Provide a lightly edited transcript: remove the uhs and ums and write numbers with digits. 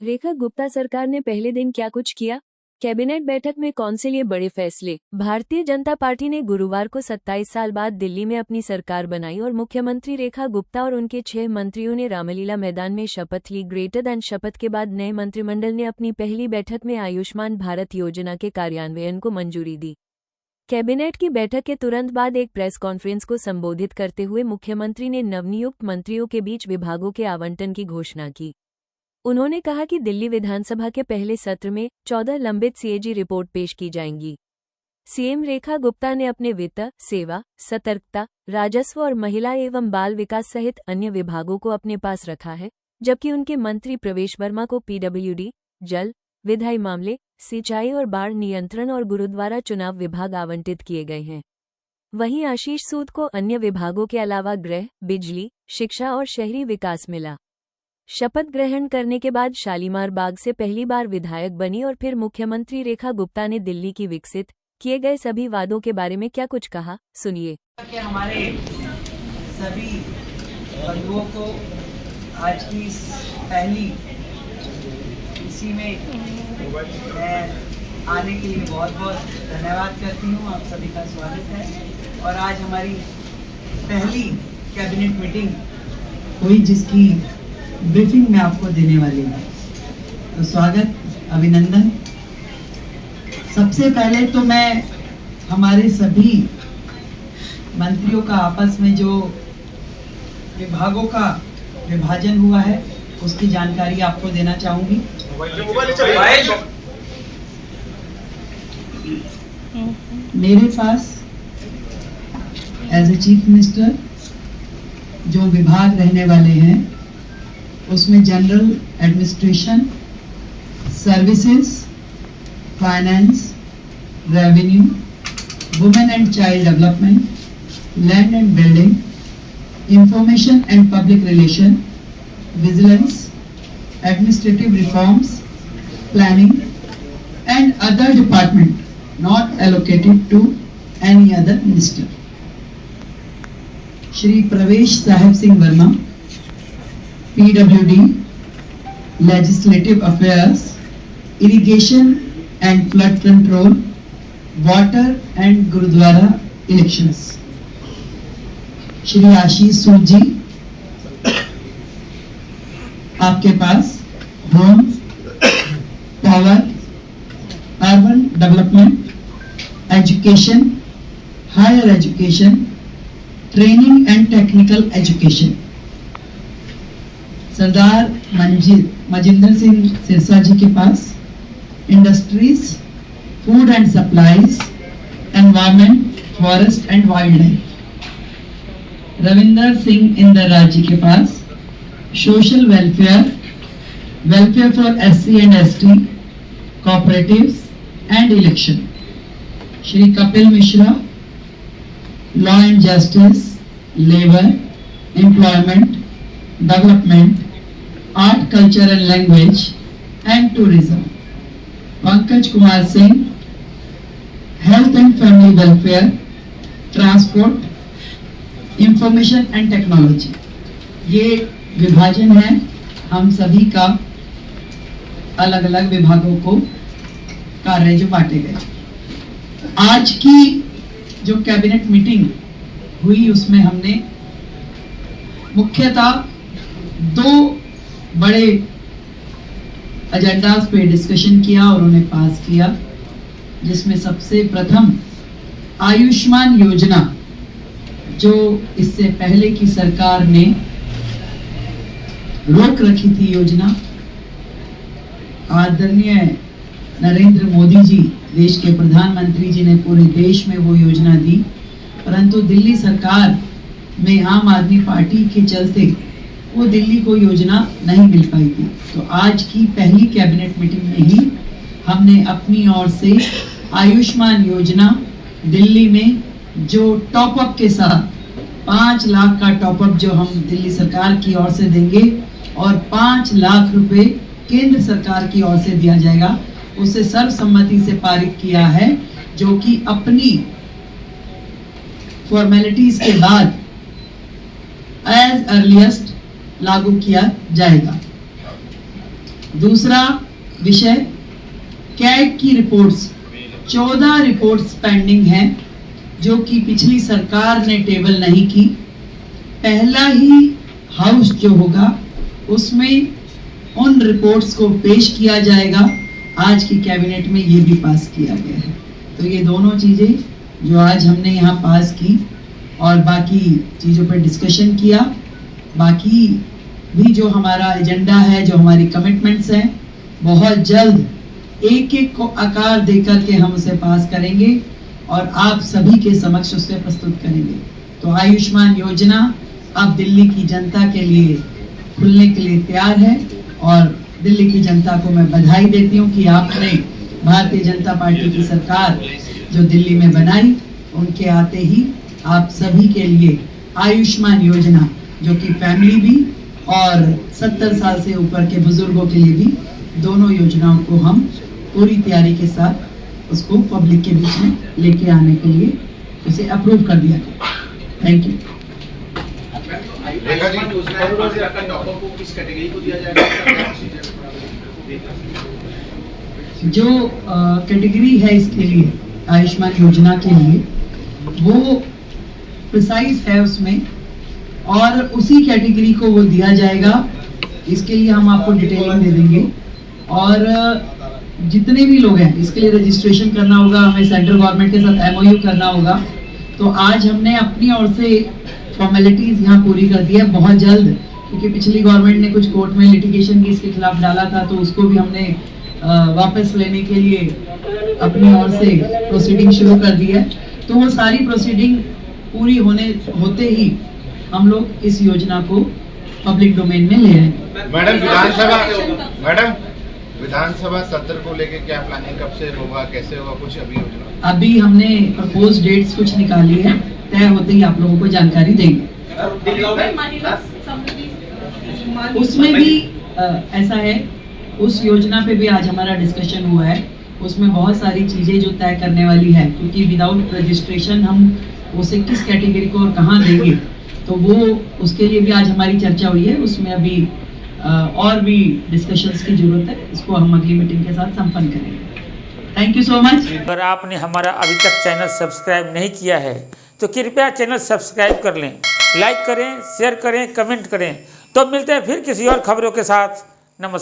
रेखा गुप्ता सरकार ने पहले दिन क्या कुछ किया? कैबिनेट बैठक में कौन से लिए बड़े फैसले? भारतीय जनता पार्टी ने गुरुवार को 27 साल बाद दिल्ली में अपनी सरकार बनाई और मुख्यमंत्री रेखा गुप्ता और उनके 6 मंत्रियों ने रामलीला मैदान में शपथ ली। ग्रेटर दैन शपथ के बाद नए मंत्रिमंडल ने अपनी पहली बैठक में आयुष्मान भारत योजना के कार्यान्वयन को मंजूरी दी। कैबिनेट की बैठक के तुरंत बाद एक प्रेस कॉन्फ्रेंस को संबोधित करते हुए मुख्यमंत्री ने नवनियुक्त मंत्रियों के बीच विभागों के आवंटन की घोषणा की। उन्होंने कहा कि दिल्ली विधानसभा के पहले सत्र में 14 लंबित सीएजी रिपोर्ट पेश की जाएंगी। सीएम रेखा गुप्ता ने अपने वित्त, सेवा, सतर्कता, राजस्व और महिला एवं बाल विकास सहित अन्य विभागों को अपने पास रखा है, जबकि उनके मंत्री प्रवेश वर्मा को पीडब्ल्यूडी, जल, विधायी मामले, सिंचाई और बाढ़ नियंत्रण और गुरुद्वारा चुनाव विभाग आवंटित किए गए हैं। वहीं आशीष सूद को अन्य विभागों के अलावा गृह, बिजली, शिक्षा और शहरी विकास मिला। शपथ ग्रहण करने के बाद शालीमार बाग से पहली बार विधायक बनी और फिर मुख्यमंत्री रेखा गुप्ता ने दिल्ली की विकसित किए गए सभी वादों के बारे में क्या कुछ कहा, सुनिए। हमारे सभी बंधुओं को आज की पहली इसी में मैं आने के लिए बहुत बहुत धन्यवाद करती हूँ। आप सभी का स्वागत है। और आज हमारी पहली कैबिनेट मीटिंग हुई जिसकी ब्रीफिंग मैं आपको देने वाली हूँ। तो स्वागत, अभिनंदन। सबसे पहले तो मैं हमारे सभी मंत्रियों का आपस में जो विभागों का विभाजन हुआ है उसकी जानकारी आपको देना चाहूंगी। मेरे पास एज ए चीफ मिनिस्टर जो विभाग रहने वाले हैं उसमें general administration, services, finance, revenue, women and child development, land and building, information and public relation, vigilance, administrative reforms, planning and other department not allocated to any other minister. Shri Pravesh Sahib Singh Verma, PWD, Legislative Affairs, Irrigation and Flood Control, Water and Gurudwara Elections. Shri Ashish Sood ji, आपके पास home, power, urban development, education, higher education, training and technical education. Sardar Manjinder Singh Sirsa ji के पास industries, food and supplies, environment, forest and wild life. Ravinder Singh Indra ji के पास social welfare, welfare for SC and ST, cooperatives and election। Shri Kapil Mishra, law and justice, labour, employment, development, art, culture and language and tourism. Pankaj Kumar Singh, health and family welfare, transport, information and technology. ये विभाजन है हम सभी का, अलग अलग विभागों को कार्य जो बांटे गए। आज की जो कैबिनेट मीटिंग हुई उसमें हमने मुख्यतः 2 बड़े एजेंडास पे डिस्कशन किया और उन्हें पास किया, जिसमें सबसे प्रथम आयुष्मान योजना जो इससे पहले की सरकार ने रोक रखी थी योजना। आदरणीय नरेंद्र मोदी जी, देश के प्रधानमंत्री जी ने पूरे देश में वो योजना दी, परंतु दिल्ली सरकार में आम आदमी पार्टी के चलते वो दिल्ली को योजना नहीं मिल पाई थी। तो आज की पहली कैबिनेट मीटिंग में ही हमने अपनी ओर से आयुष्मान योजना दिल्ली में जो टॉपअप के साथ 5 लाख का टॉपअप जो हम दिल्ली सरकार की ओर से देंगे और 5 लाख रुपए केंद्र सरकार की ओर से दिया जाएगा, उसे सर्वसम्मति से पारित किया है, जो कि अपनी फॉर्मेलिटीज के बाद एज अर्लीस्ट लागू किया जाएगा। दूसरा विषय कैग की रिपोर्ट्स, 14 रिपोर्ट्स पेंडिंग हैं जो कि पिछली सरकार ने टेबल नहीं की। पहला ही हाउस जो होगा उसमें उन रिपोर्ट्स को पेश किया जाएगा। आज की कैबिनेट में ये भी पास किया गया है। तो ये दोनों चीजें जो आज हमने यहाँ पास की और बाकी चीजों पर डिस्कशन किया, बाकी भी जो हमारा एजेंडा है, जो हमारी कमिटमेंट्स हैं, बहुत जल्द एक एक को आकार देकर के हम उसे पास करेंगे और आप सभी के समक्ष उसे प्रस्तुत करेंगे। तो आयुष्मान योजना अब दिल्ली की जनता के लिए खुलने के लिए तैयार है और दिल्ली की जनता को मैं बधाई देती हूँ कि आपने भारतीय जनता पार्टी की सरकार जो दिल्ली में बनाई, उनके आते ही आप सभी के लिए आयुष्मान योजना जो कि फैमिली भी और 70 साल से ऊपर के बुजुर्गों के लिए भी, दोनों योजनाओं को हम पूरी तैयारी के साथ उसको पब्लिक के बीच में लेके आने के लिए उसे अप्रूव कर दिया गया। Thank you. जो कैटेगरी है इसके लिए, आयुष्मान योजना के लिए, वो प्रिसाइज है उसमें और उसी कैटेगरी को वो दिया जाएगा। इसके लिए हम आपको डिटेलिंग दे देंगे और जितने भी लोग हैं इसके लिए रजिस्ट्रेशन करना होगा, हमें सेंट्रल गवर्नमेंट के साथ MOU करना होगा। तो आज हमने अपनी ओर से फॉर्मेलिटीज यहाँ पूरी कर दी है बहुत जल्द, क्योंकि पिछली गवर्नमेंट ने कुछ कोर्ट में लिटिगेशन भी इसके खिलाफ डाला था, तो उसको भी हमने वापस लेने के लिए अपनी ओर से प्रोसीडिंग शुरू कर दी है। तो वो सारी प्रोसीडिंग पूरी होते ही हम लोग इस योजना को पब्लिक डोमेन में ले आएंगे। मैडम विधानसभा सत्र को लेके क्या प्लानिंग, कब से होगा, कैसे होगा, कुछ अभी योजना? अभी हमने प्रपोज डेट्स कुछ निकाली है, तय होते ही आप लोगों को जानकारी देंगे। उसमें भी ऐसा है, उस योजना पे भी आज हमारा डिस्कशन हुआ है। उसमें बहुत सारी चीजें जो तय करने वाली है, क्योंकि विदाउट रजिस्ट्रेशन हम उसे किस कैटेगरी को और कहाँ देंगे, तो वो उसके लिए भी आज हमारी चर्चा हुई है। उसमें अभी और भी डिस्कशंस की जरूरत है, इसको हम अगली मीटिंग के साथ संपन्न करेंगे। Thank you so much. अगर आपने हमारा अभी तक चैनल सब्सक्राइब नहीं किया है तो कृपया चैनल सब्सक्राइब कर लें, लाइक करें, शेयर करें, कमेंट करें। तो मिलते हैं फिर किसी और खबरों के साथ। नमस्कार।